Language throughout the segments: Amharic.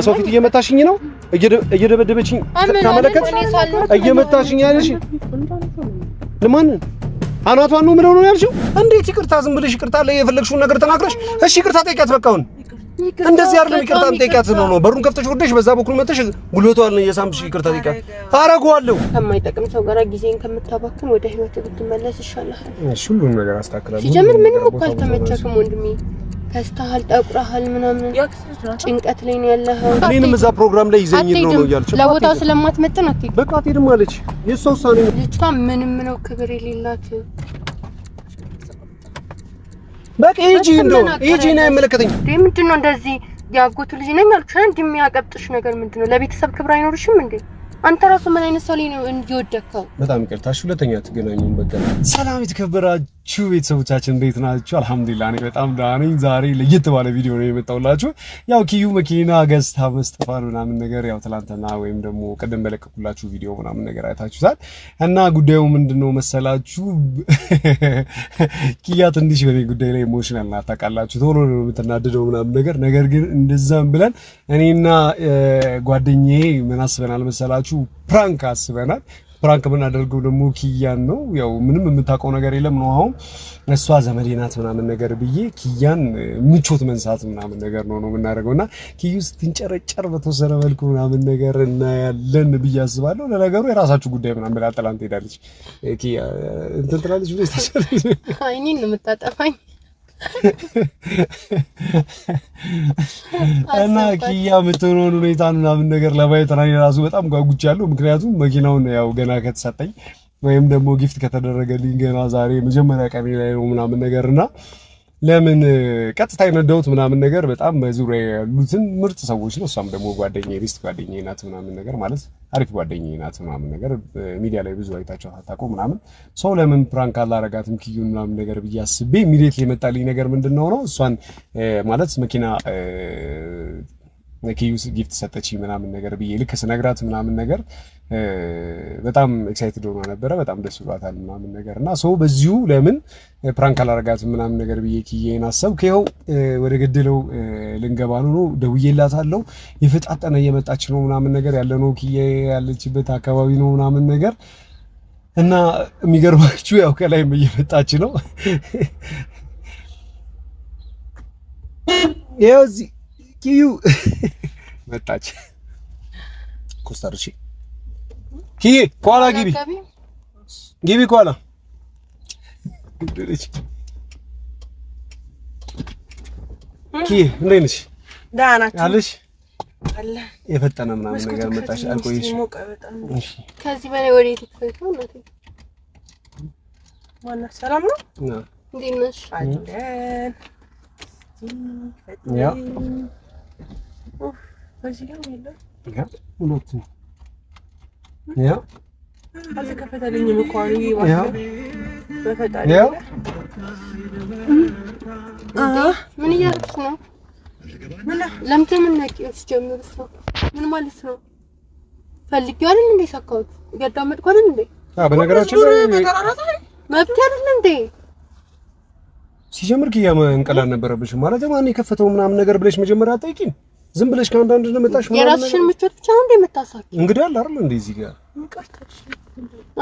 በሰው ፊት እየመታሽኝ ነው እየደበደበችኝ ተመለከት እየመታሽኝ ያለሽ ለማን አናቷን ነው ምለው ነው ያልሽው እንዴት ይቅርታ ዝም ብለሽ ይቅርታ ላይ የፈለግሽውን ነገር ተናግረሽ እሺ ይቅርታ ጠይቂያት በቃውን እንደዚህ አይደለም ይቅርታ ጠይቂያት ነው በሩን ከፍተሽ ወርደሽ በዛ በኩል መተሽ ጉልበቷን እየሳምሽ ይቅርታ ጠይቂያት አረጋዋለሁ ከማይጠቅም ሰው ጋር ጊዜን ከምታባክን ወደ ህይወት ብትመለስ ይሻላል እሺ ሁሉም ነገር አስተካክላለሁ ሲጀምር ምንም እኮ አልተመቸክም ወንድሜ ከስተሃል ጠቁራሃል ምናምን ጭንቀት ላይ ነው ያለኸው እኔንም እዛ ፕሮግራም ላይ ይዘኝ ነው ያልኩት ለቦታው ስለማትመጥን አትይ በቃ አትሄድም አለች የሷ ውሳኔ ነው ልጅቷ ምንም ነው ክብር የሌላት በቃ ሂጂ ነው የምልከተኝ ምንድነው እንደዚህ ያጎቱ ልጅ ነኝ አልኩሽ እንደሚያቀብጥሽ ነገር ምንድነው ለቤተሰብ ክብር አይኖርሽም እንዴ አንተ ራሱ ምን አይነት ሰው ነው እንዲወደከው በጣም ይቅርታሽ ሁለተኛ ትገናኙን በቃ ሰላም የተከበራችሁ ቤተሰቦቻችን እንዴት ናችሁ አልহামዱሊላህ እኔ በጣም ደህና ነኝ ዛሬ ለየት ባለ ቪዲዮ ነው የመጣሁላችሁ ያው ኪዩ መኪና ገዝታ መስጠፋን ምናምን ነገር ያው ትላንትና ወይም ደግሞ ቀደም በለቀኩላችሁ ቪዲዮ ምናምን ነገር አይታችሁታል እና ጉዳዩ ምንድነው መሰላችሁ ኪያ ትንሽ በኔ ጉዳይ ላይ ኢሞሽናል ናት ታውቃላችሁ ቶሎ ነው የምትናደደው ምናምን ነገር ግን እንደዛም ብለን እኔና ጓደኛዬ ምን አስበናል መሰላችሁ ፕራንክ አስበናል ፕራንክ ምናደርገው ደግሞ ኪያን ነው ያው ምንም የምታውቀው ነገር የለም ነው አሁን እሷ ዘመዴ ናት ምናምን ነገር ብዬ ኪያን ምቾት መንሳት ምናምን ነገር ነው የምናደርገውና ኪዩ ስትንጨረጨር በተወሰነ መልኩ ምናምን ነገር እና ያለን ብዬ አስባለሁ ለነገሩ የራሳችሁ ጉዳይ ምናምን ብላ አጥላንት ሄዳለች ኪያ እንትን ትላለች ብለሽ ታሰብሽ አይኔን ነው የምታጠፋኝ እና ኪያ ምትሆነውን ሁኔታን ምናምን ነገር ለማየት ራሱ በጣም ጓጉቻለሁ ምክንያቱም መኪናውን ያው ገና ከተሰጠኝ ወይም ደግሞ ጊፍት ከተደረገልኝ ገና ዛሬ መጀመሪያ ቀን ላይ ነው ምናምን ነገርና ለምን ቀጥታ የነዳሁት ምናምን ነገር በጣም በዙሪያ ያሉትን ምርጥ ሰዎች ነው እሷም ደግሞ ጓደኛዬ ሪስት ጓደኛዬ ናት ምናምን ነገር ማለት አሪፍ ጓደኛዬ ናት ምናምን ነገር ሚዲያ ላይ ብዙ አይታችሁ አታውቁም ምናምን ሰው ለምን ፕራንክ አላረጋትም ኪዩን ምናምን ነገር ብያስቤ ኢሚዲየትሊ የመጣልኝ ነገር ምንድነው ነው እሷን ማለት መኪና ኪዩ ጊፍት ሰጠች ምናምን ነገር ብዬ ልክ ስነግራት ምናምን ነገር በጣም ኤክሳይትድ ሆና ነበር በጣም ደስ ብሏታል ምናምን ነገርና ሰው በዚሁ ለምን ፕራንክ አላረጋትም ምናምን ነገር ብዬ ኪዬን አሰብኩ ይኸው ወደ ገደለው ልንገባ ነው ደውዬላታለሁ የፈጣጠነ እየመጣች ነው ምናምን ነገር ያለ ነው ኪዬ ያለችበት አካባቢ ነው ምናምን ነገር እና የሚገርማችሁ ያው ከላይም እየመጣች ነው ይኸው እዚህ ኪዩ መጣች ኮስታርሺ ኪዬ ኳላ ግቢ ኳላ ኪዬ እንዴት ነሽ ደህና ናችሁ አለሽ አለ የፈጠነ ምናምን ነገር መጣሽ አልቆይሽ እሺ ከዚህ በላይ ወዴት ትፈይተው ነው ማነው ሰላም ነው እንዴት ነሽ አለን ያ በዚህ ጋር ያለው ያ ሁለት ያ አልተከፈተልኝም እኮ ነው ያ በፈጣሪ ያ ምን እያደረግሽ ነው ለምን ነቂስ ጀምሩስ ነው ምን ማለት ነው ፈልጊው አይደል እንዴ ሳካውት ገዳመጥኩ አይደል እንዴ በነገራችን ላይ መብት አይደል እንዴ ሲጀምር ኪያ እንቀላል ነበረብሽ ማለት ማን የከፈተው ምናምን ነገር ብለሽ መጀመሪያ አጠይቂኝ ዝም ብለሽ ካንዳንድ እንደመጣሽ ማለት ነው የራስሽን ምቾት ብቻ ነው እንደምታሳክ እንግዲህ አለ አይደል እንዴ እዚህ ጋር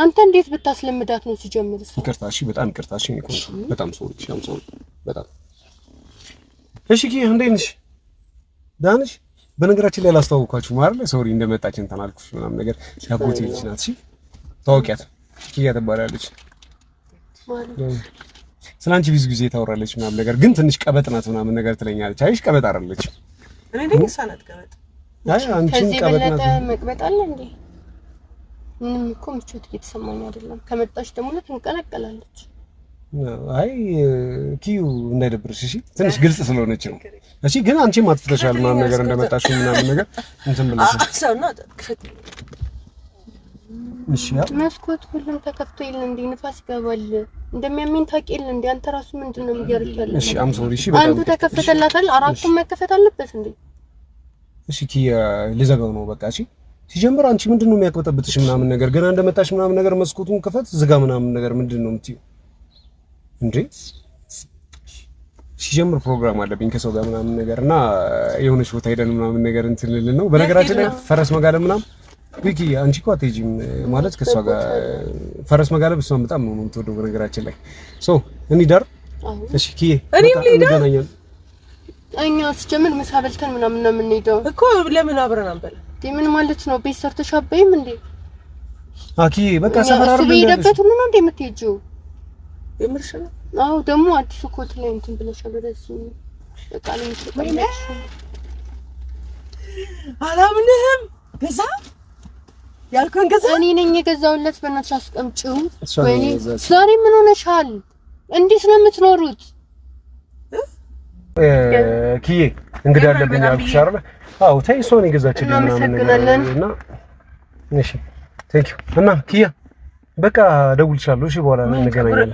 አንተ እንዴት ብታስለምዳት ነው ሲጀምርስ ይቅርታ እሺ በጣም ይቅርታ እሺ በጣም ሶሪ በጣም እሺ ኪያ እንዴት ነሽ ደህና ነሽ በነገራችን ላይ አላስተዋወቅኳችሁም አይደል ሶሪ እንደመጣች እንትን አልኩሽ ምናምን ነገር ያጎቴ ልጅ ናት እሺ ታውቂያት ኪያ ትባላለች ስላንቺ ብዙ ጊዜ ታወራለች ምናምን ነገር ግን ትንሽ ቀበጥ ናት ምናምን ነገር ትለኛለች አይሽ ቀበጥ አይደለች እኔ ደግሞ ሳናት ቀበጥ አይ አንቺን ቀበጥ ናት መቅበጥ አለ እንዴ ምንም እኮ ምቾት እየተሰማኝ አይደለም ከመጣች ደግሞ ትንቀለቀላለች አይ ኪዩ እንዳይደብርሽ እሺ ትንሽ ግልጽ ስለሆነች ነው እሺ ግን አንቺም አትፍተሻል ምናምን ነገር እንደመጣሽ ምናምን ነገር እንትን ብለሽ ሰውና ክፈት እሺ ያ መስኮት ሁሉም ተከፍቶ ይል እንዴ ንፋስ ይገባል እንደሚያመኝ ታውቂል እንዴ አንተ ራሱ ምንድነው የሚያርካለ እሺ አም ሶሪ እሺ በጣም አንዱ ተከፈተላታል አራቱም መከፈት አለበት እንዴ እሺ ኪያ ልዘጋው ነው በቃ እሺ ሲጀምር አንቺ ምንድነው የሚያቀበጠብጥሽ ምናምን ነገር ገና እንደመጣሽ ምናምን ነገር መስኮቱን ከፈት ዝጋ ምናምን ነገር ምንድነው የምትይው እንዴ ሲጀምር ፕሮግራም አለብኝ ከሰው ጋር ምናምን ነገርና የሆነች ቦታ ሄደን ምናምን ነገር እንትን ልልን ነው። በነገራችን ላይ ፈረስ መጋለብ ምናምን ዊኪ አንቺ እኮ አትሄጂም ማለት ከሷ ጋር ፈረስ መጋለብ እሷን በጣም ነው የምትወደው በነገራችን ላይ ሶ እንሂዳር። እሺ ኪዬ እኔም ልሂድ። እኛ ሲጀምር ምሳ በልተን ምናምን ነው የምንሄደው እኮ ለምን አብረን አንበላ? ምን ማለት ነው? ቤት ሰርተሽ አበይም እንዴ? አኪ በቃ ሰፈር አይደል? በሄደበት ሁሉ ነው እንዴ የምትሄጂው? የምርሽ ነው? አዎ ደግሞ አዲሱ ኮት ላይ እንትን ብለሻል። ወደዚህ በቃ ላይ ተቀመጥሽ። አላምንህም። ገዛ ያልከውን ገዛ እኔ ነኝ የገዛውለት። በእናትሽ አስቀምጪው። ወይኔ ዛሬ ምን ሆነሻል? እንዴት ነው የምትኖሩት? ኪዬ እንግዲህ አለብኝ አልኩሽ አይደል? አዎ ተይ እሷ ነው የገዛችልኝ ምናምን ነገር እና እሺ ቴንክ ዩ እና ኪያ በቃ ደውልሻለሁ። እሺ በኋላ እንገናኛለን።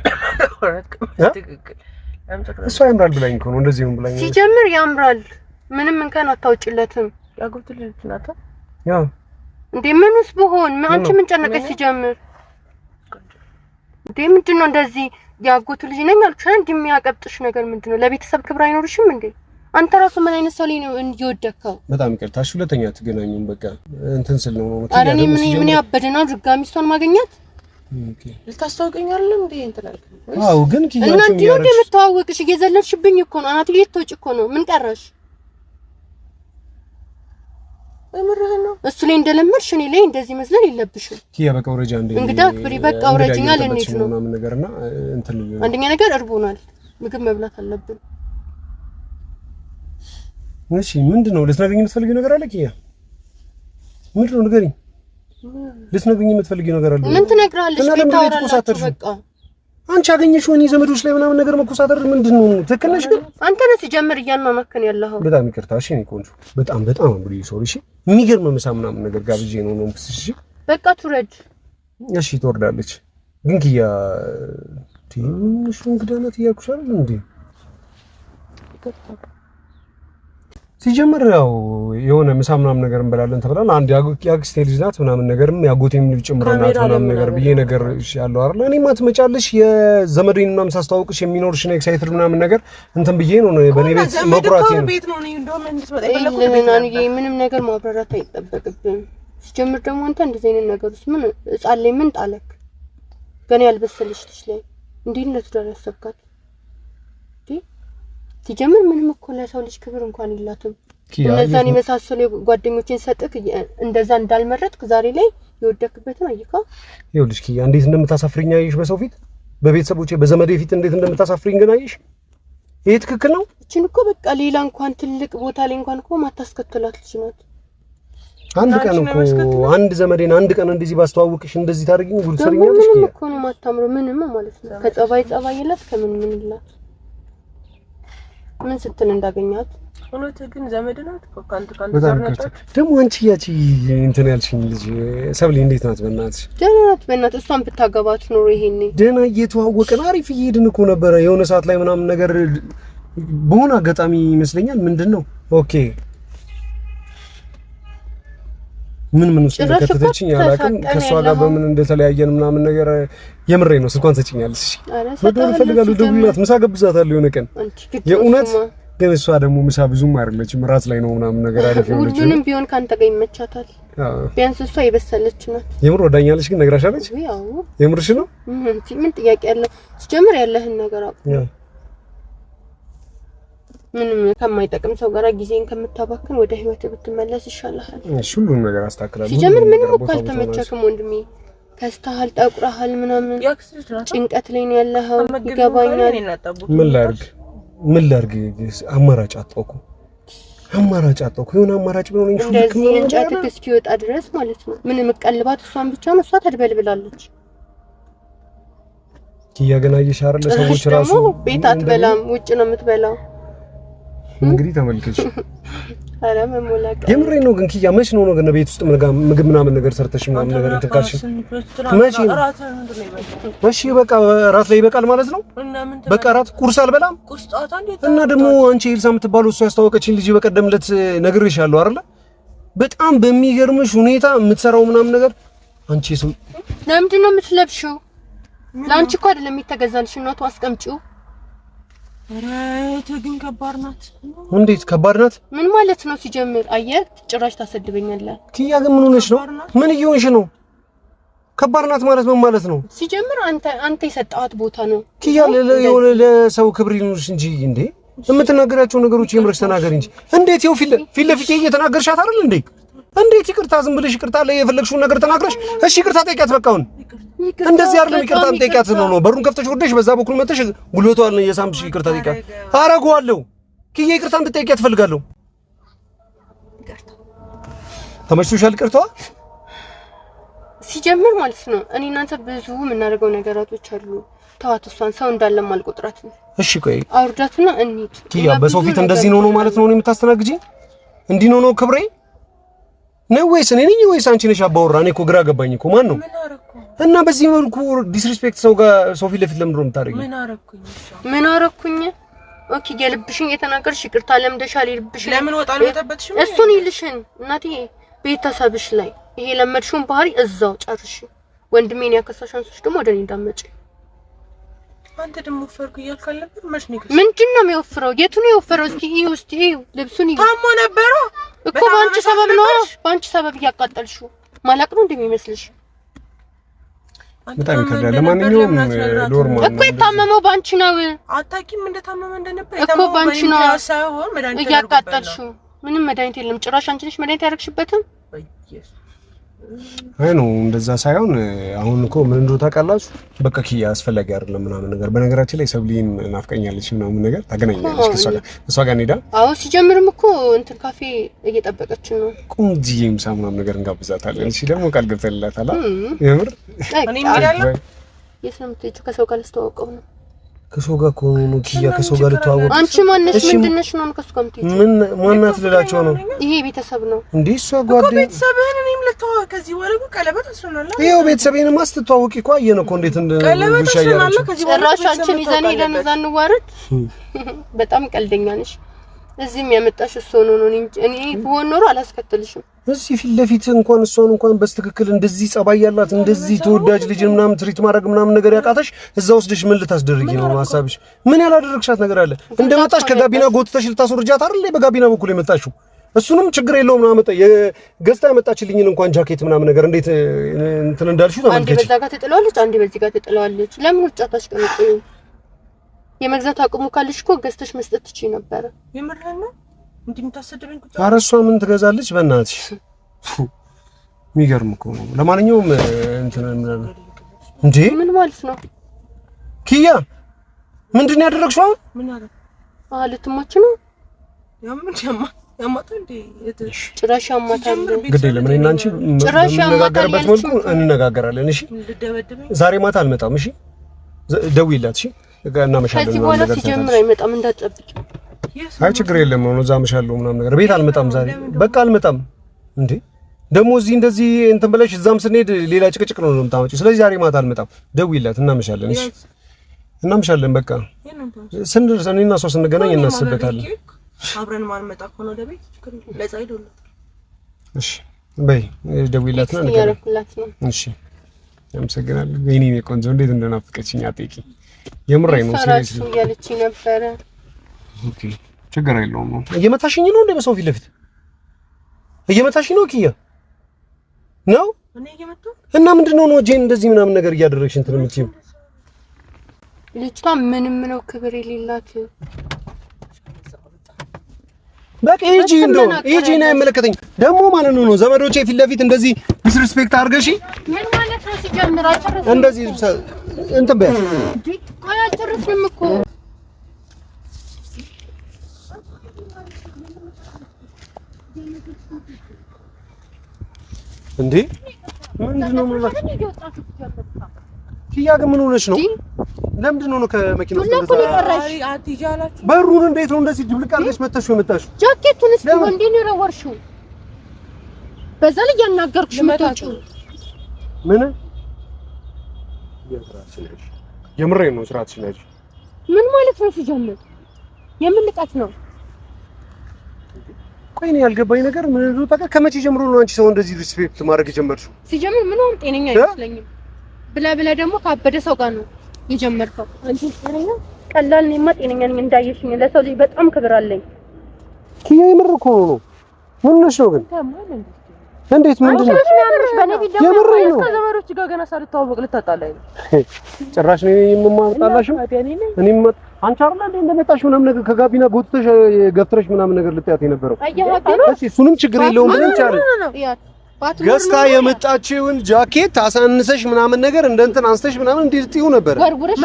እሷ ያምራል ብላኝ እኮ ነው እንደዚህ ነው ብላኝ። ሲጀምር ያምራል። ምንም እንከን አታውጭለትም። ያጎትልኝ ናታ። ያው እንዴ ምንስ በሆን አንቺ ምን ጨነቀሽ? ሲጀምር እንዴ ምንድነው እንደዚህ ያጎቱ ልጅ ነኝ አልኩሽ እንዴ? የሚያቀብጥሽ ነገር ምንድነው? ለቤተሰብ ክብር አይኖርሽም እንዴ? አንተ ራሱ ምን አይነት ሰው ላይ ነው እንዲወደከው? በጣም ይቅርታሽ። ሁለተኛ ትገናኙም በቃ እንትን ስል ነው ነው አረ እኔ ምን ያበደናው ድጋሚ እሷን ማግኘት? ኦኬ ልታስተዋውቀኝ አይደለም እንዴ እንትን አልክ? አዎ ግን ኪያችሁ እና እንዴ ነው የምታዋወቅሽ? እየዘለልሽብኝ እኮ ነው። አናት እየተወጭ እኮ ነው። ምን ቀረሽ? እምርህ ነው እሱ ላይ እንደለመድሽ እኔ ላይ እንደዚህ መዝለል የለብሽም። ኪያ በቃ ወረጃ እንዴ እንግዳ ክብሪ በቃ ወረጅኛ ለኔት ነው ምናምን ነገርና እንትን አንደኛ ነገር እርቦናል። ምግብ መብላት አለብን። እሺ ምንድነው ልትነግሪኝ የምትፈልጊው ነገር አለ ኪያ? ምንድነው ንገሪኝ። ልትነግሪኝ የምትፈልጊው ነገር አለ? ምን ትነግራለሽ? ቤታውራላችሁ በቃ አንቺ አገኘሽው እኔ ዘመዶች ላይ ምናምን ነገር መኮሳተር ምንድነው? ትክክል ነሽ ግን አንተ ነህ ሲጀምር እያናናከን ያለኸው። በጣም ይቅርታ እሺ። እኔ ቆንጆ በጣም አምብሪ ሶሪ። እሺ የሚገርም ምሳ ምናምን ነገር ጋብዤ ነው እሺ በቃ ትውረድ። እሺ ትወርዳለች። ግን ኪያ ትንሽ እንግዳ ናት እያልኩሽ አይደል እንዴ? ሲጀምር ያው የሆነ ምሳ ምናምን ነገር እንበላለን ተብለን አንድ ያክስቴ ልጅ ናት ምናምን ነገርም ያጎቴም ልጅ ጭምር ናት ምናምን ነገር ብዬ ነገር ያለው አይደል? እኔማ ትመጫለሽ የዘመዴን ምናምን ሳስተዋውቅሽ የሚኖርሽ ነው ኤክሳይትድ ምናምን ነገር እንትን ብዬ ነው በኔ ቤት መኩራቴ ነው። ምንም ነገር ማብራራት አይጠበቅብንም። ሲጀምር ደግሞ አንተ እንደዚህ አይነት ነገር ውስጥ ምን ሕፃን ላይ ምን ጣለክ? ገና ያልበሰለሽ ልጅ ላይ እንዴት ለትዳር ያሰብካት? ሲጀምር ምንም እኮ ለሰው ልጅ ክብር እንኳን የላትም። እነዛን የመሳሰሉ ጓደኞችን ሰጥክ እንደዛ እንዳልመረጥክ ዛሬ ላይ የወደክበትን አይካ። ይኸውልሽ ኪያ እንዴት እንደምታሳፍሪኝ አየሽ? በሰው ፊት በቤተሰቦቼ በዘመዴ ፊት እንዴት እንደምታሳፍሪኝ ግን አየሽ? ይሄ ትክክል ነው? እቺን እኮ በቃ ሌላ እንኳን ትልቅ ቦታ ላይ እንኳን እኮ ማታስከተላት ልጅ ናት። አንድ ቀን እኮ አንድ ዘመዴን አንድ ቀን እንደዚህ ባስተዋውቅሽ እንደዚህ ታደርጊኝ ጉድ ሰሪኛለሽ ኪያ። ምንም እኮ ነው ማታምረው ምንም ማለት ነው። ከጸባይ የላት ከምን ይላት ምን ስትል እንዳገኛት እውነት ግን ዘመድ ናት እኮ ካንተ ዘርነች። ደግሞ አንቺ ያቺ እንትን ያልሽኝ ልጅ ሰብሊ እንዴት ናት? በእናትሽ ደህና ናት። በእናትሽ እሷን ብታገባት ኖሮ ይሄኔ ደህና እየተዋወቅን አሪፍ እየሄድን እኮ ነበረ። የሆነ ሰዓት ላይ ምናምን ነገር በሆነ አጋጣሚ ይመስለኛል ምንድነው ኦኬ ምን ውስጥ ከተተችኝ ያላቅም ከሷ ጋር በምን እንደተለያየን ምናምን ነገር የምሬ ነው። ስልኳን ሰጪኛለሽ? ወደው ፈልጋለሁ ደውላት ምሳ ገብዛታለሁ የሆነ ቀን የእውነት ግን እሷ ደግሞ ምሳ ብዙም አይደለችም ራት ላይ ነው ምናምን ነገር አሪፍ ነው። ሁሉንም ቢሆን ካንተ ጋር ይመቻታል። ቢያንስ እሷ የበሰለች ናት። የምር ወዳኛለሽ ግን ነግራሻለች? ያው የምርሽ ነው? ምን ጥያቄ ያለው ሲጀምር ያለህን ነገር አውቅ ምንም ከማይጠቅም ሰው ጋር ጊዜን ከምታባክን ወደ ህይወት ብትመለስ ይሻላል። እሺ ሁሉን ነገር አስተካክላለሁ። ሲጀምር ምንም እኮ አልተመቸክም ወንድሜ። ከስተሃል ጠቁረሃል ምናምን ጭንቀት ላይ ነው ያለኸው። ይገባኛል። ምን ላድርግ አማራጭ አጣሁ። የሆነ አማራጭ ቢሆን እንጂ እንደዚህ እንጨት እስኪወጣ ድረስ ማለት ነው። ምን መቀልባት እሷን ብቻ ነው። እሷ ተድበልብላለች። ኪያ ገና እየሻረ ለሰዎች ራሱ ቤት አትበላም፣ ውጭ ነው የምትበላው። እንግዲህ ተመልከች። አረ መሞላቀ የምሬ ነው። ግን ኪያ መች ነው ግን ቤት ውስጥ ምግብ ምናምን ነገር ሰርተሽ ምናምን ነገር እንትካሽ መች ነው? እሺ በቃ ራት ላይ ይበቃል ማለት ነው። በቃ ራት ቁርስ አልበላም እና ደግሞ አንቺ ኤልሳ የምትባለው እሱ ያስተዋወቀችኝ ልጅ በቀደምለት ነግሬሻለሁ አይደለ? በጣም በሚገርምሽ ሁኔታ የምትሰራው ምናምን ነገር አንቺ ሰው ለምንድን ነው የምትለብሽው? ላንቺ እኮ አይደለም የሚተገዛልሽ እናቱ አስቀምጪው። ግን ከባድ ናት። እንዴት ከባድ ናት? ምን ማለት ነው ሲጀምር? አየህ ጭራሽ ታሰድበኛለህ። ኪያ ግን ምን ሆነሽ ነው? ምን እየሆንሽ ነው? ከባድ ናት ማለት ምን ማለት ነው? ሲጀምር አንተ የሰጣት ቦታ ነው። ኪያ የሆነ ለሰው ክብር ይኑርሽ እንጂ እንዴ የምትናገራቸው ነገሮች የምርሽ ተናገር እንጂ። እንዴት ይኸው ፊት ለፊት እየተናገርሻት አይደል እንዴ? እንዴት ይቅርታ ዝም ብለሽ ይቅርታ ላይ የፈለግሽውን ነገር ተናግረሽ እሺ ይቅርታ ጠይቂያት። በቃ አሁን እንደዚህ አይደለም ይቅርታ ጠይቂያት ነው። በሩን ከፍተሽ ወርደሽ በዛ በኩል መተሽ ጉልበቷን የሳምሽ ይቅርታ ጠይቂያት። አረጋዋለሁ ኪያ ይቅርታ እንድትጠይቂያት እፈልጋለሁ። ተመችቶሻል ይቅርታዋ? ሲጀምር ማለት ነው እኔ እናንተ ብዙ የምናደርገው ነገራቶች አሉ። ተዋት፣ እሷን ሰው እንዳለም አልቆጥራት ነው። እሺ ቆይ አውርዳትና እንሂድ። ኪያ በሰው ፊት እንደዚህ ነው ማለት ነው የምታስተናግጂ? እንዲህ ነው ክብሬ ነው ወይስ እኔ ነኝ ወይስ አንቺ ነሽ አባወራ? እኔ እኮ ግራ ገባኝ እኮ ማን ነው? እና በዚህ መልኩ ዲስሪስፔክት ሰው ጋር ሰው ፊት ለፊት ለምንድን ነው የምታደርጊው? ምን አረኩኝ? ኦኬ የልብሽን የተናገርሽ ይቅርታ ለምደሻል። ይልብሽን ለምን ወጣል ወጣበትሽ? እሱን ይልሽን እናቴ ቤተሰብሽ ላይ ይሄ ለመድሽውን ባህሪ እዛው ጨርሽ። ወንድሜን ያከሳሽ አንሶች ደግሞ ወደኔ እንዳመጪ። አንተ ደግሞ ወፈርኩ እያልክ አልነበር? ምንድን ነው የሚወፍረው? የቱ ነው የወፈረው? እስኪ ልብሱን ታሞ ነበረ እኮ ባንቺ ሰበብ ነው። ባንቺ ሰበብ እያቃጠልሽው ማላቅ ነው እንደሚመስልሽ? በጣም ይከብዳል። ለማንኛውም ኖርማል እኮ የታመመው ባንቺ ነው። አታውቂም እንደታመመ እንደነበር እኮ ባንቺ ነው እያቃጠልሽው። ምንም መድኃኒት የለም። ጭራሽ አንቺ ነሽ መድኃኒት ያደረግሽበትም። አይ ነው እንደዛ ሳይሆን አሁን እኮ ምን እንደው ታውቃላችሁ፣ በቃ ኪያ አስፈላጊ አይደለም ምናምን ነገር። በነገራችን ላይ ሰብሊን ናፍቀኛለች ምናምን ነገር ታገናኛለች ከሷ ጋር እንሄዳ። አዎ ሲጀምርም እኮ እንትን ካፌ እየጠበቀችን ነው። ቁምጂዬ ምሳ ምናምን ነገር እንጋብዛታለን። እሺ ደግሞ ቃል ገብተንላታል። የምር እኔ እምላለሁ። የት ነው የምትሄጂው? ከሰው ጋር ልስተዋወቀው ነው። ከሰው ጋር እኮ ነው ኪያ፣ ከሰው ጋር ልተዋወቅ። አንቺ ማነሽ? ምንድነሽ ነው ከሱ ጋር የምትሄጂው? ምን ማናት ልላቸው ነው? ይሄ ቤተሰብ ነው እንዴ? እሷ ጓደኛ ቤተሰብህን እኔም ልተዋወቅ። ከዚህ በኋላ ቀለበት አስረናል። ይሄው ቤተሰቤን ማስተዋወቂ እኮ አየን እኮ እንዴት ቀለበት አስረናል። ከዚህ በኋላ ጭራሽ አንቺን ይዘን ሄደን እዛ እንዋረድ። በጣም ቀልደኛ ነሽ። እዚህም ያመጣሽ እሱ ነው እንጂ እኔ ብሆን ኖሮ አላስከተልሽም። እዚህ ፊት ለፊት እንኳን በስትክክል እንደዚህ ጸባይ ያላት እንደዚህ ተወዳጅ ልጅ ምናምን ትሪት ማድረግ ምናምን ነገር ያቃተሽ እዛ ወስደሽ ምን ልታስደርጊ ነው ሐሳብሽ? ምን ያላደረግሻት ነገር አለ? እንደመጣሽ ከጋቢና ጎትተሽ ልታስወርጃት አይደል? በጋቢና በኩል የመጣሽው እሱንም ችግር የለውም ነው አመጣ የገዝታ ያመጣችልኝን እንኳን ጃኬት ምናምን ነገር እንዴት እንትን እንዳልሽው ተመልከች። አንዴ በዛ ጋር ትጥለዋለች፣ አንዴ በዚህ ጋር ትጥለዋለች። ለምን ውጫታሽ ቀምጥዩ? የመግዛት አቅሙ ካለሽ እኮ ገዝተሽ መስጠት ትችይ ነበር። የምርህን ነው እንዴ የምታሰደበኝ? ቁጣ ኧረ እሷ ምን ትገዛለች በእናትሽ? የሚገርም እኮ ነው። ለማንኛውም እንትን እንዴ ምን ማለት ነው? ኪያ ምንድን ነው ያደረግሽው አሁን? ምን አለ? ልትሞች ነው? ያማታ እንዴ ጭራሽ ያማታል። ግድ የለም እኔና አንቺ እንነጋገርበት መልኩ እንነጋገራለን። እሺ ዛሬ ማታ አልመጣም። እሺ ደውይላት። እሺ እናመሻለን። ከዚህ በኋላ ሲጀምር አይመጣም እንዳትጠብቂ። አይ ችግር የለም ነው እዛ አመሻለሁ ምናምን ነገር። ቤት አልመጣም ዛሬ በቃ አልመጣም። እንዴ ደግሞ እዚህ እንደዚህ እንትን ብለሽ እዛም ስንሄድ ሌላ ጭቅጭቅ ነው የምታመጪው። ስለዚህ ዛሬ ማታ አልመጣም። ደውይላት። እናመሻለን። እሺ እናመሻለን። በቃ ስንደርስ እኔና እሷ ስንገናኝ እናስብበታለን። አብረን ማልመጣ እኮ ነው ደቤት ችግር ለጻይ ደውል። እሺ በይ ደውይላትና ነገር እሺ አመሰግናለሁ። ወይኔ ቆንጆ እንዴት እንደናፈቀችኝ አጥቂ የምራይ ነው ሲሪየስ ነው ያለች ነበር። ኦኬ ችግር የለውም ነው እየመታሽኝ ነው እንደ በሰው ፊት ለፊት እየመታሽኝ ነው ኪያ ነው እኔ እየመታው እና ምንድነው ነው ጄን እንደዚህ ምናምን ነገር እያደረግሽ እንትን የምትይው? ልጅቷ ምንም ነው ክብር የሌላት። በቃ ሂጂ እንደው ሂጂ ነው አይመለከተኝ ደግሞ ማለት ነው ዘመዶቼ ፊት ለፊት እንደዚህ ዲስሪስፔክት አድርገሽ ምን ማለት ነው ሲጀምር አይተረፈም እንደዚህ እንትን በይ አይተረፈም እኮ እንዴ ምንድነው ማለት ኪያ ግን ምን ሆነሽ ነው? ለምንድን ነው ከመኪናው በሩን እንዴት ነው እንደዚህ ድብልቅ አድርገሽ መተሽው የመጣሽው? ጃኬቱንስ እንዴ ነው የወርሽው? በዛ ላይ ያናገርኩሽ መጣችሁ ምን የምሬን ነው ስርዓት ስለዚህ ምን ማለት ነው ሲጀምር የምን ልቀት ነው? ቆይ ነው ያልገባኝ ነገር ምን ነው በቃ ከመቼ ጀምሮ ነው አንቺ ሰው እንደዚህ ሪስፔክት ማድረግ የጀመርሽው? ሲጀምር ምን ሆነ ጤነኛ አይመስለኝም። ብላ ደግሞ ካበደ ሰው ጋር ነው የጀመርከው። አንቺ ጤነኛ ቀላል ነኝ ጤነኛ ነኝ እንዳየሽኝ ለሰው ልጅ በጣም ክብር አለኝ ኪያ የምር እኮ ነው ምን ነሽ ነው ግን እንዴት ምንድነው የምር ነው ከዘመዶች ጋር ገና ሳልተዋወቅ ልታጣላኝ ጭራሽ ነው የምማጣላሽ እኔም አንቺ አይደል እንደመጣሽ ምናምን ነገር ከጋቢና ጎትተሽ ገፍትረሽ ምናምን ነገር ልትያት የነበረው እሺ እሱንም ችግር የለውም ብለን ቻለ ገስታ የመጣችውን ጃኬት አሳንሰሽ ምናምን ነገር እንደንትን አንስተሽ ምናምን እንዲልጥዩ ነበር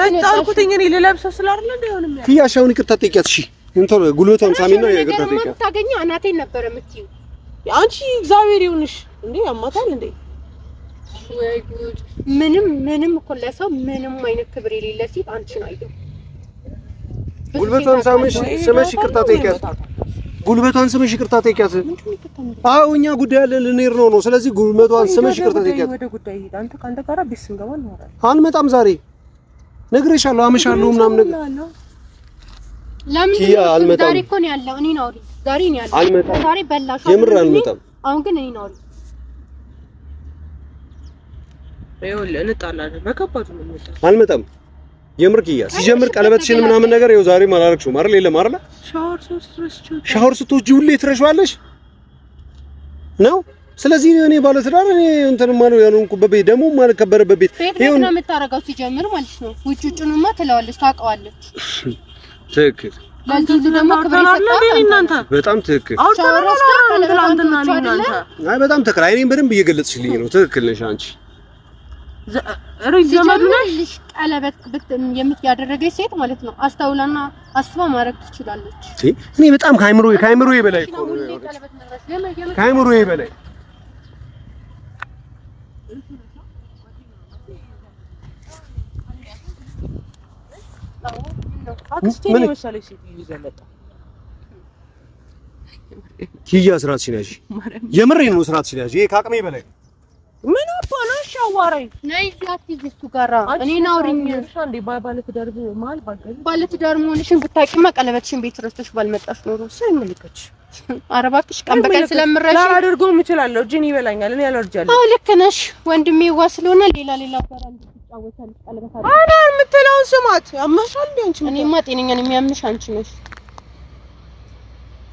መጣልኩትኝ እኔ ልለብሰው ስላልለ እንደሆነም ያ ኪያሻውን ይቅርታ ጠይቂያት እሺ እንቶ ጉልበቷን ሳሚና ይቅርታ ጠይቂያት ታገኘው አናቴን ነበር የምትይው አንቺ እግዚአብሔር ይሁንሽ እንዴ ያማታል እንዴ ወይ ጉድ ምንም እኮ ለሰው ምንም አይነት ክብር የሌለ ሴት አንቺን አይደው ጉልበቷን ስመሽ ይቅርታ ጠይቂያት ጉልበቷን ስመሽ ይቅርታ ጠይቂያት አዎ እኛ ጉዳይ አለ ልንሄድ ነው ስለዚህ ጉልበቷን ስመሽ ይቅርታ ጠይቂያት ወደ ጉዳይ ሄድ አንተ ካንተ ጋር ቢስ እንገባ ነው አንመጣም ዛሬ ነግሬሻለሁ አመሻለሁ ምናምን ነገር ለምን ዛሬ እኮ ነው ያለው እኔ ነው ዛሬ ነው ያለው ዛሬ በላሽ የምር አልመጣም አሁን ግን እኔ ነው ይኸውልህ እንጣላለን በከባዱ ነው የምንጣላው አልመጣም የምር ኪያ ሲጀምር ቀለበትሽን ምናምን ነገር ይኸው ዛሬ ማላረክሽው አይደል የለም አይደል ሻወር ስትወጂ ሁሌ ትረሻዋለሽ ነው ስለዚህ እኔ ባለትዳር እኔ እንትን ማለት ያልሆንኩበት ቤት ደግሞ ማልከበረበት ቤት ይሄው ነው የምታረጋው ሲጀምር ማለት ነው ውጭውጭንማ ትለዋለች ታውቀዋለች ትክክል ለዚህ ደግሞ ክብር ይሰጣል እናንተ በጣም ትክክል ትናንትና እናንተ አይ በጣም ተከራይ እኔን በደንብ እየገለጽሽልኝ ነው ትክክል ነሽ አንቺ ረጅመዱልሽ ቀለበት የምትያደረገች ሴት ማለት ነው አስተውላና አስባ ማድረግ ትችላለች እኔ በጣም ከአይምሮዬ በላይ እኮ ነው ከአይምሮዬ በላይ ምን መሰለሽ ይዘመጣ ኪያ ስራትሽን ያዢ የምሬን ነው ስራትሽን ያዢ ይሄ ከአቅሜ በላይ ምን አባናሽ አዋራኝ ነይ ዛትይዝቱ ጋራ እኔን አውሪኝ እንዴ ባለትዳር ማል ባለትዳር መሆንሽን ብታቂማ ቀለበትሽን ቤት ረስተሽ ባልመጣሽ ኖሮ ሰይምልከች አረባክሽ ቀን በቀን ስለምረሽ ላደርገውም እችላለሁ እጄን ይበላኛል እኔ አለርጃለሁ አዎ ልክ ነሽ ወንድሜ ዋ ስለሆነ ሌላ ጋራ እንድትጫወታለሽ ቀለበት አለ አና የምትለውን ስማት ያመሻል እንዴ አንቺ እኔማ ጤነኛ ነኝ የሚያምሽ አንቺ ነሽ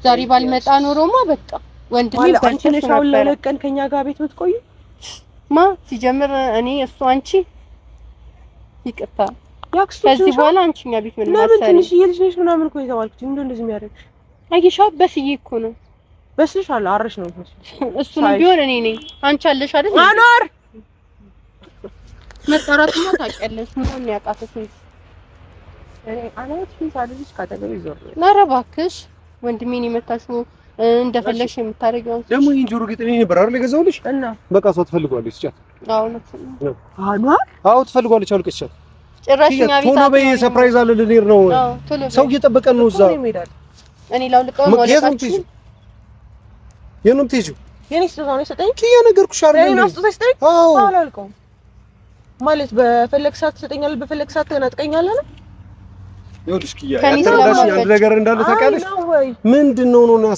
ዛሬ ባልመጣ ኖሮማ በቃ ወንድሜ አንቺ ነሽ አሁን ለለቀን ከኛ ጋር ቤት ወጥቆይ ማ ሲጀምር እኔ እሱ አንቺ ይቅርታ ከዚህ በኋላ አንቺኛ ቤት ምን ማለት ነው? ለምን ትንሽ ይልሽሽ ምናምን እኮ የተባልኩት እንደዚህ የሚያደርግሽ አይሻ በስዬ እኮ ነው በስልሻል አረሽ ነው እሱ ነው ቢሆን እኔ ነኝ አንቺ አለሽ አይደል አኗር መጣራቱማ ታውቂያለሽ ምን ያቃተሽ እኔ አናት ሲሳልሽ ካተገበ ይዞር ኧረ እባክሽ ወንድሜን የመታሽው እንደፈለግሽ የምታረጊው ደግሞ ኢንጆሮ ጌጥ ነኝ ነበር አይደል የገዛውልሽ እና በቃ ሰው ትፈልጓለች ቻት አዎ ነው አኗር አዎ ትፈልጓለች አልከሽ ቻት ጭራሽኛ ቤት ቶሎ በይ ሰርፕራይዝ አለ ልንሄድ ነው ሰው እየጠበቀን ነው እዛ እኔ ላውልቀው ማለታችሁ የኔም ትይጁ የኔ ስጦታ ነው ሰጠኝ ኪያ ነገርኩሽ አይደል የኔ ስጦታ ሰጠኝ አዎ አላልከው ማለት በፈለግ ሰዓት ትሰጠኛለህ በፈለግ ሰዓት ትነጥቀኛለህ ነው ይኸውልሽ ኪያ ያተረዳሽ አንድ ነገር እንዳለ ታውቂያለሽ ምንድነው ነው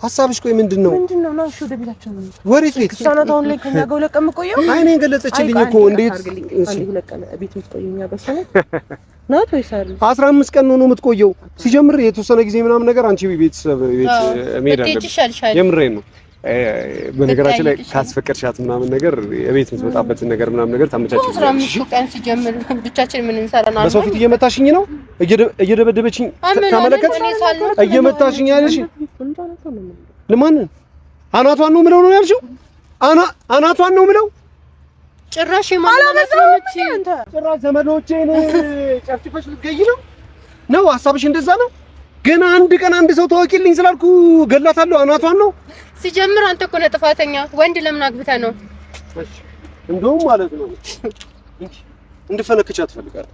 ሐሳብሽ ቆይ ምንድነው ነው እሺ ወደ ቤታችን ነው ወሬት ቤት ሳናታውን ላይ ከኛ ጋር ለቀም ቆየው አይኔን ገለጸችልኝ እኮ እንዴት እሺ ለቀም ቤት ቆየኛ በሰነ ናት ወይ ሳሪ 15 ቀን ነው የምትቆየው ሲጀምር የተወሰነ ጊዜ ምናምን ነገር አንቺ ቤት መሄድ አለብሽ የምሬን ነው በነገራችን ላይ ካስፈቀድሻት ምናምን ነገር የቤት የምትመጣበትን ነገር ምናምን ነገር ታመቻችልሽ 15 ቀን ሲጀምር ብቻችን ምን እንሰራናለን በሰው ፊት እየመታሽኝ ነው እየደበደበችኝ ተመለከት እየመታሽኝ ያለሽ ለማን አናቷን ነው ምለው ነው ያልሽው አናቷን ነው ምለው ጭራሽ ማለት ነው እንት ጭራሽ ዘመዶቼን ጨፍጭፈሽ ልትገይ ነው ሐሳብሽ እንደዛ ነው ገና አንድ ቀን አንድ ሰው ተወቂልኝ ስላልኩ ገላታለሁ አናቷን ነው ሲጀምር አንተ እኮ ነህ ጥፋተኛ ወንድ ለምን አግብተህ ነው እሺ እንደውም ማለት ነው እንድፈነክቻት ፈልጋለሁ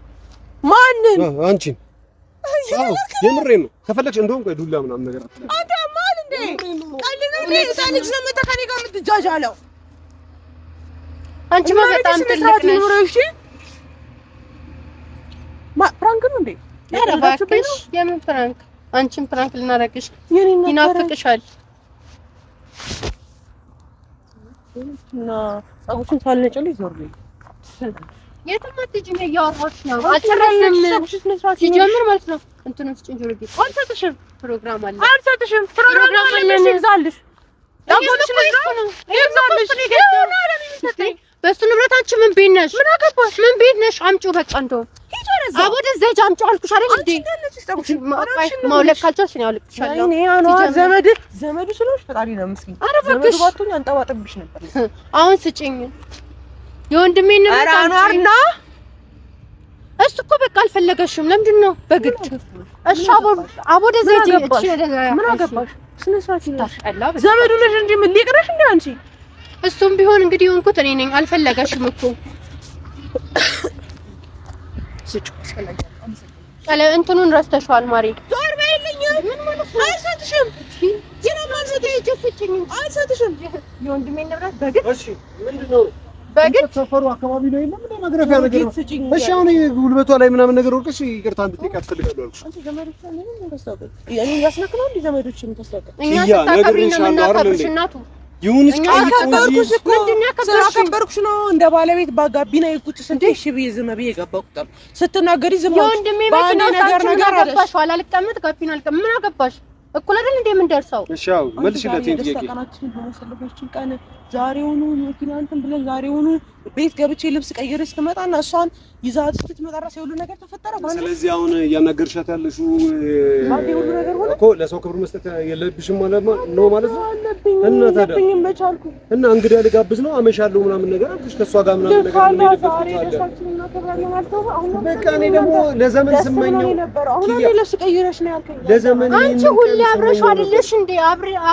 ማንን አንቺን አዎ የምሬን ነው ከፈለግሽ እንደውም ቆይ ዱላ ምናምን ነገር አንተ ማል እንዴ ቀልነው እንዴ ታንጅ ነው መተካኔ ጋር የምትጃጃለው አንቺ በጣም ትልቅ ነሽ እሺ ፕራንክ ነው እንዴ ያረባክሽ የምን ፕራንክ አንቺን ፕራንክ ልናረግሽ ይናፍቅሻል እና ጸጉርሽን ሳልነጭልኝ ዞር የትም አትሄጂም እያወራሁሽ ነው አልጨረስንም ሲጀምር ማለት ነው እንትኑን ስጭኝ ጆሮ ጌጥ አልሰጥሽም ፕሮግራም አለ አልሰጥሽም ፕሮግራም አለ ይዛልሽ ዳቦልሽ ነው ይዛልሽ በሱ ንብረት አንቺ ምን ቤት ነሽ ምን አገባሽ ምን ቤት ነሽ አምጪው በቃ እንደው አቦ ደዘጅ አምጪው አልኩሽ አይደል እንዴ ማውለቅ ካልቻልሽ ነው ያውልቅሻለሁ እኔ አኗ ዘመዱ ስለሆንሽ ፈጣሪ ነው ምስኪን ዘመዱ ባትሆኝ አንጠባጥብሽ ነበር አሁን ስጭኝ የወንድሜ ንብረት አኗርና እሱ እኮ በቃ አልፈለገሽም ለምንድን ነው በግድ እሺ አቦ ደዘጅ እቺ ምን አገባሽ ስነ ስርዓት ይታሽቀላ ዘመዱ ነሽ እንጂ ምን ሊቅረሽ እንዴ አንቺ እሱም ቢሆን እንግዲህ ሆንኩት እኔ ነኝ አልፈለገሽም እኮ አለ እንትኑን ረስተሽዋል ማሪ ዞር በይልኝ ምን ማለት ነው አይሰጥሽም ይናማን ሰጥሽኝ አይሰጥሽም የወንድሜ ንብረት በግድ እሺ ምንድነው በግድ ሰፈሩ አካባቢ ነው የለም እንደ መግረፊያ ነገር ነው እሺ አሁን ጉልበቷ ላይ ምናምን ነገር ወርቀሽ ይቅርታ እንድትጠይቃት ፈልጋለሁ አልኩሽ አንቺ ዘመዶች ነን ምን ተስተውቀ ያኔ ያስነክነው እንዴ ዘመዶች ምን ተስተውቀ እኛ ተከብሪና ምናከብርሽ እናቱ ይሁንስ ከበርኩሽ እኮ ስለከበርኩሽ ነው እንደ ባለቤት ባጋቢና ይቁጭ ስንቴ እሺ ብዬ ዝም ብዬ ገባሁ ቁጥር ስትናገሪ ዝም ብዬ የወንድሜ ቤት ነው ነገር አገባሽ አልቀመጥ ጋቢና አልቀመጥ ምን አገባሽ እኩል አይደል እንዴ ምን ደርሰው እሺ አው መልሽለት እንዴ ቀናችን በመሰለፈችን ቀን ዛሬውኑ መኪና እንትን ብለን ዛሬውኑ ቤት ገብቼ ልብስ ቀይሬ ስትመጣና እሷን ይዛት ስትመጣ ራስ ሁሉ ነገር ተፈጠረ ማለት ስለዚህ አሁን ያናገርሻት ያለሽው ማለት ሁሉ ነገር ሆነ እኮ ለሰው ክብር መስጠት የለብሽም ማለት ነው ማለት ነው እና ታዲያ በቻልኩ እና እንግዲህ ልጋብዝ ነው አመሻለሁ ምናምን ነገር አልኩሽ ከሷ ጋር ምናምን ነገር ምን ይደረጋል በቃ እኔ ደግሞ ለዘመን ስመኘው አሁን እኔ ልብስ ቀይረሽ ነው ያልከኝ ለዘመን አንቺ ሁሌ አብረሽ አይደለሽ እንዴ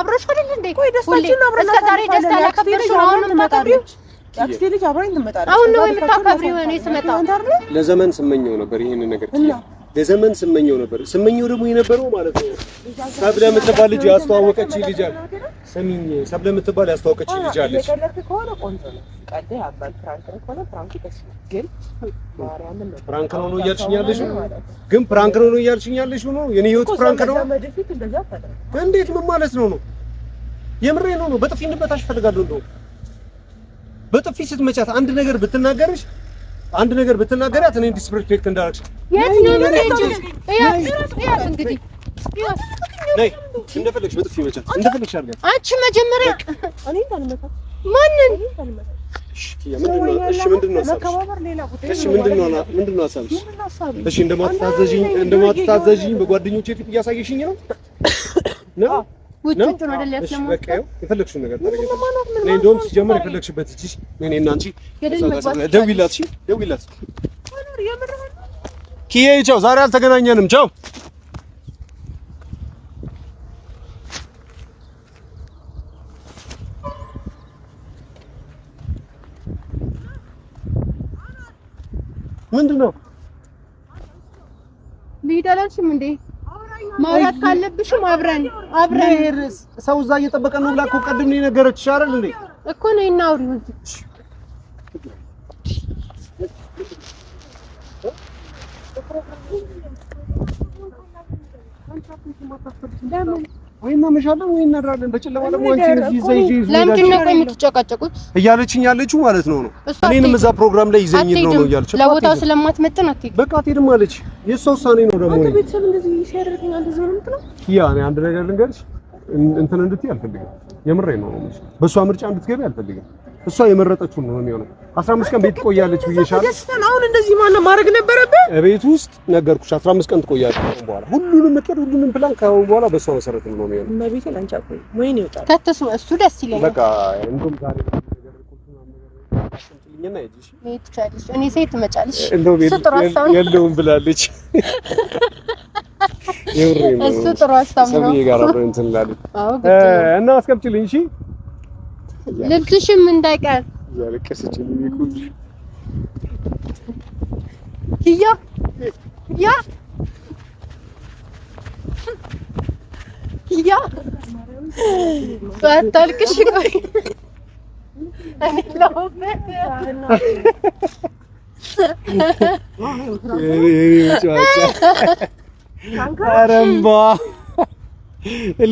አብረሽ አይደል እንዴ ቆይ ደስታችን አብረን ዛሬ ደስታ ያከበርሽ አሁንም ታከብሪዎች ያክስቴ ልጅ አብራኝ ትመጣለች አሁን ነው የምታከብሪው እኔ ስመጣ ለዘመን ስመኘው ነበር ይሄን ነገር ለዘመን ስመኘው ነበር ስመኘው ደግሞ የነበረው ማለት ነው ሰብለ የምትባል ልጅ ያስተዋወቀች ልጅ አለ ሰሚኝ ሰብለ የምትባል ያስተዋወቀች ልጅ አለች የቀለድክ ከሆነ ቆንጆ ነው ቀደ ያባል ፍራንክ ከሆነ ፍራንክ ደስ ግን ማርያምን ነው ፍራንክ ነው እያልሽኝ ያለሽው ግን ፍራንክ ነው እያልሽኝ ያለሽው ነው የኔ ህይወት ፍራንክ ነው መድፊት እንደዛ ታደርግ እንዴት ምን ማለት ነው የምሬ ነው በጥፊ እንበታሽ ፈልጋለሁ እንደው በጥፊ ስትመቻት አንድ ነገር ብትናገሪያት እኔ ዲስፕሪስፔክት እንዳደረግሽ የት ነው ያ እንግዲህ ነይ እንደፈለግሽ በጥፊ መቻት እንደፈለግሽ አድርጊያት አንቺ መጀመሪያ እኔ እንዳልመጣ ማንን እሺ ምንድነው ሀሳብሽ እሺ እንደማትታዘዥኝ በጓደኞቼ ፊት እያሳየሽኝ ነው ውጭ እንትን አይደል ያስለማው በቃ የፈለግሽውን ነገር ታደርጊያለሽ እኔ እንደውም ሲጀመር የፈለግሽበት እቺ እኔ እና አንቺ ደውይላት ኪዬ ቻው ዛሬ አልተገናኘንም ቻው ምንድነው ሊዳላችም እንዴ ማውራት ካለብሽም አብረን ሰው እዛ እየጠበቀ ነው ብላ እኮ ቀድም ነው የነገረችሽ አይደል እንዴ እኮ ነው እናውሪው እዚህ ወይ እናመሻለን ወይ እናድራለን በጨለማ ደግሞ አንቺ እዚህ ዘይጂ ለምንድን ነው የምትጨቃጨቁት እያለችኝ ያለችው ማለት ነው እኔንም እዛ ፕሮግራም ላይ ይዘኝ ነው እያለች ለቦታው ስለማትመጥን አትሄድ በቃ አትሄድም አለች የሷ ውሳኔ ነው ደግሞ አንተ ቤተሰብ እንደዚህ ሲያደርግኝ አንተ ዝም የምትለው ያ እኔ አንድ ነገር ልንገርሽ እንትን እንድትይ አልፈልግም የምሬን ነው ማለት በሷ ምርጫ እንድትገቢ አልፈልግም እሷ የመረጠችው ነው የሚሆነው 15 ቀን ቤት ትቆያለች ብዬሻለሁ ደስተን አሁን እንደዚህ ማን ማድረግ ነበረብህ ቤት ውስጥ ነገርኩሽ 15 ቀን ትቆያለች በኋላ ሁሉንም እቅድ ሁሉንም ፕላን ካው በኋላ በሷ መሰረት ነው የሚሆነው መቤቴ ላንቺ አቆይ ወይኔ ይወጣል ከተሱ እሱ ደስ ይለኛል በቃ እንደውም ዛሬ ነገር ቁልቁልኝና ይጂሽ ትቻለሽ እኔ ሴት ትመጫለሽ የለውም ብላለች እሱ ጥሩ ሀሳብ ነው ሰብዬ ጋር አብረን እንትን እንላለን እና አስቀምጪልኝ እሺ ልብስሽም እንዳይቀር ያለቀሰችልኝ ይኩል ያ አታልቅሽ ቆይ እኔ ለውበት አረምባ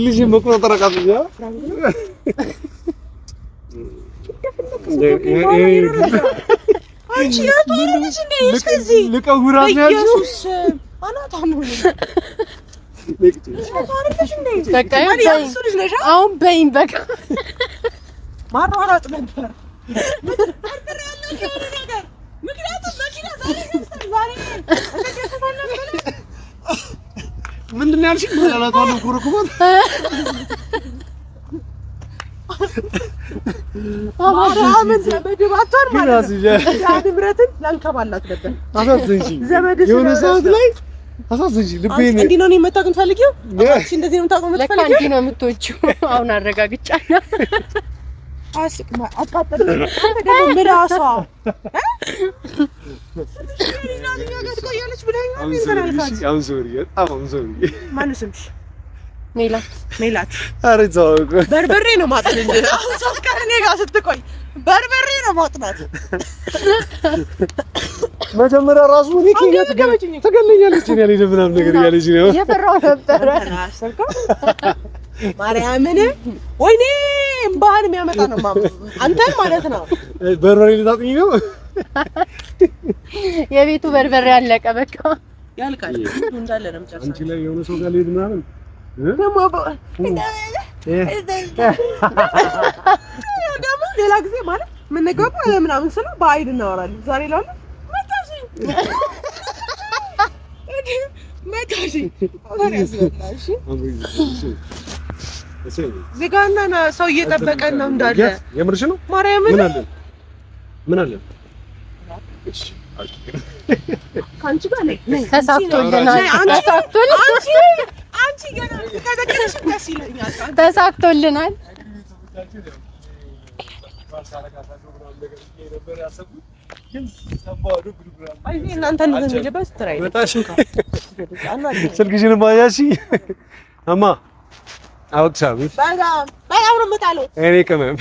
ልጅ መቆጣጠር አቃተኛ አንቺ ያቷለሽ እንዴ እስከዚህ ልቀውራት ነው ኢየሱስ አናታም ሆነ በቃ አሁን በይኝ በቃ ማሯሯጥ ነበር ምክንያቱም መኪና ዛሬ ምንድን ነው ያልሽኝ? ማላላቷን ኮረኩማት አማራምን ዘመድባቷን ማለት ነው። ያድምረትን ላንከባላት ነበር። አሳዝንሽ የሆነ ሰዓት ላይ አሳዝንሽ ልቤን እንዲህ ነው የምታውቁን ፈልጊው አንቺ እንደዚህ ነው የምታውቁን ለካ ፈልጊው እንዲህ ነው የምትወጪው። አሁን አረጋግጫለሁ። አስቅማ አቃጠለ ደግሞ ምራሷ ሜላት በርበሬ ነው ማጥናት። አሁን ሶስት ቀን እኔ ጋር ስትቆይ በርበሬ ነው ማጥናት። መጀመሪያ ራሱ እኔ ከየት ተገለኛለች እኔ ያለኝ ምናምን ነገር ያለች ነው የፈራው ነበር። ማርያምን ወይኔ እምባህን የሚያመጣ ነው አንተ ማለት ነው። በርበሬ ልታጥኝ ነው የቤቱ በርበሬ አለቀ። በቃ ያልቃል እንዳለ ነው ጨርሰን። አንቺ ላይ የሆነ ሰው ጋር ልሄድ ምናምን ደግሞ ሌላ ጊዜ ማለት ምን ነገሩ ምናምን ስለ በአይድ እናወራለን። ዛሬ ላለ መታሽ ዜጋና ሰው እየጠበቀን ነው እንዳለ። የምርሽ ነው? ማርያም ምን አለ? እሺ ካንቺ ጋር ነኝ። ተሳክቶልናል። አንቺ ገና ከደከሽ ደስ ይለኛል። ተሳክቶልናል። እናንተ እንደዚህ የሚለበስ ትራይ ስልክሽን ማያሺ አማ አውቅሻለሁ። በጣም ነው የምጣለው እኔ ቅመም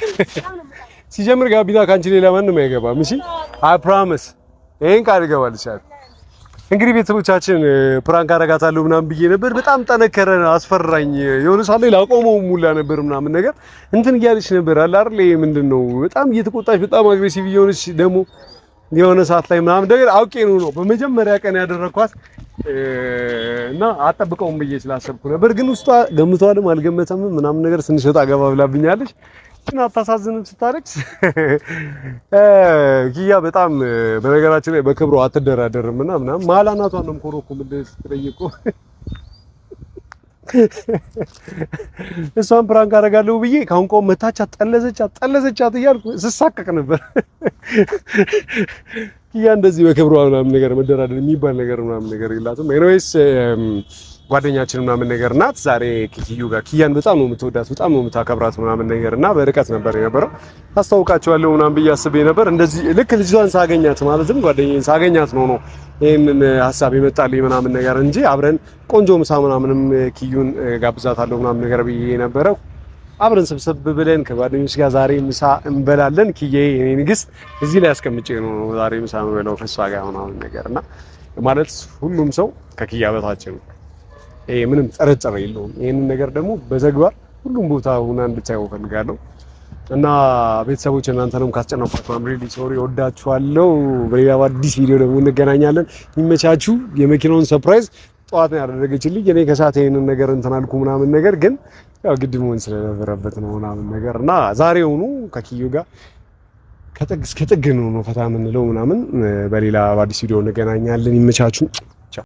ሲጀምር ጋቢና ካንቺ ሌላ ማንም አይገባም። እሺ አይ ፕሮሚስ ይሄን ቃል እገባልሻለሁ። እንግዲህ ቤተሰቦቻችን ፕራንክ አደርጋታለሁ ምናምን ብዬ ነበር። በጣም ጠነከረ፣ አስፈራኝ። የሆነ ሰዓት ላይ ላቆመው ሙላ ነበር ምናምን ነገር እንትን እያለች ነበር አለ አይደል? ይሄ ምንድነው በጣም እየተቆጣች በጣም አግሬሲቭ እየሆነች ደግሞ የሆነ ሰዓት ላይ ምናምን ነገር አውቄ ነው በመጀመሪያ ቀን ያደረኳት እና አጠብቀውም ብዬ ስላሰብኩ ነበር። ግን ውስጧ ገምቷልም አልገመተም ምናምን ነገር ትንሽ ወጣ ገባ ብላብኛለች። ግን አታሳዝንም ስታለቅስ። ኪያ በጣም በነገራችን ላይ በክብሯ አትደራደርም እና ምናምን ማላናቷን ነው ኮሮኩም እንደስተጠይቁ እሷን ፕራንክ አደርጋለሁ ብዬ ካሁን ቆም መታቻት ጠለዘቻት እያልኩ ስሳቀቅ ነበር። ኪያ እንደዚህ በክብሯ ምናምን ነገር መደራደር የሚባል ነገር ምናምን ነገር የላትም። ኤኒዌይስ ጓደኛችን ምናምን ነገር ናት። ዛሬ ከኪዩ ጋር ኪያን በጣም ነው የምትወዳት በጣም ነው የምታከብራት ምናምን ነገር እና በርቀት ነበር የነበረው። አስታውቃቸዋለሁ ምናምን ብዬ አስቤ ነበር። እንደዚህ ልክ ልጅቷን ሳገኛት ማለትም ጓደኛዬን ሳገኛት ነው ይሄንን ሐሳብ ይመጣልኝ ምናምን ነገር እንጂ አብረን ቆንጆ ምሳ ምናምንም ኪዩን ጋብዛታለሁ ምናምን ነገር ብዬ ነበረው። አብረን ሰብሰብ ብለን ከጓደኞች ጋር ዛሬ ምሳ እንበላለን። ኪዬ የኔ ንግስት እዚህ ላይ አስቀምጬ ነው ዛሬ ምሳ እንበላው ከሷ ጋር ምናምን ነገርና ማለት ሁሉም ሰው ከኪያ በታች ነው። ምንም ጥርጥር የለውም። ይሄንን ነገር ደግሞ በተግባር ሁሉም ቦታ ሆና እንድታየው ፈልጋለሁ እና ቤተሰቦች እናንተንም ካስጨነቋችሁ አም ሪሊ ሶሪ ወዳችኋለሁ። በሌላ አዲስ ቪዲዮ ደግሞ እንገናኛለን። ይመቻችሁ። የመኪናውን ሰርፕራይዝ ጠዋት ነው ያደረገችልኝ። እኔ ከሰዓት ይሄንን ነገር እንትን አልኩ ምናምን ነገር ግን ያው ግድ መሆን ስለነበረበት ነው ምናምን ነገር እና ዛሬውኑ ከኪዩ ጋር ከጥግ እስከ ጥግ ነው ፈታ የምንለው ምናምን። በሌላ አዲስ ቪዲዮ እንገናኛለን። ይመቻችሁ።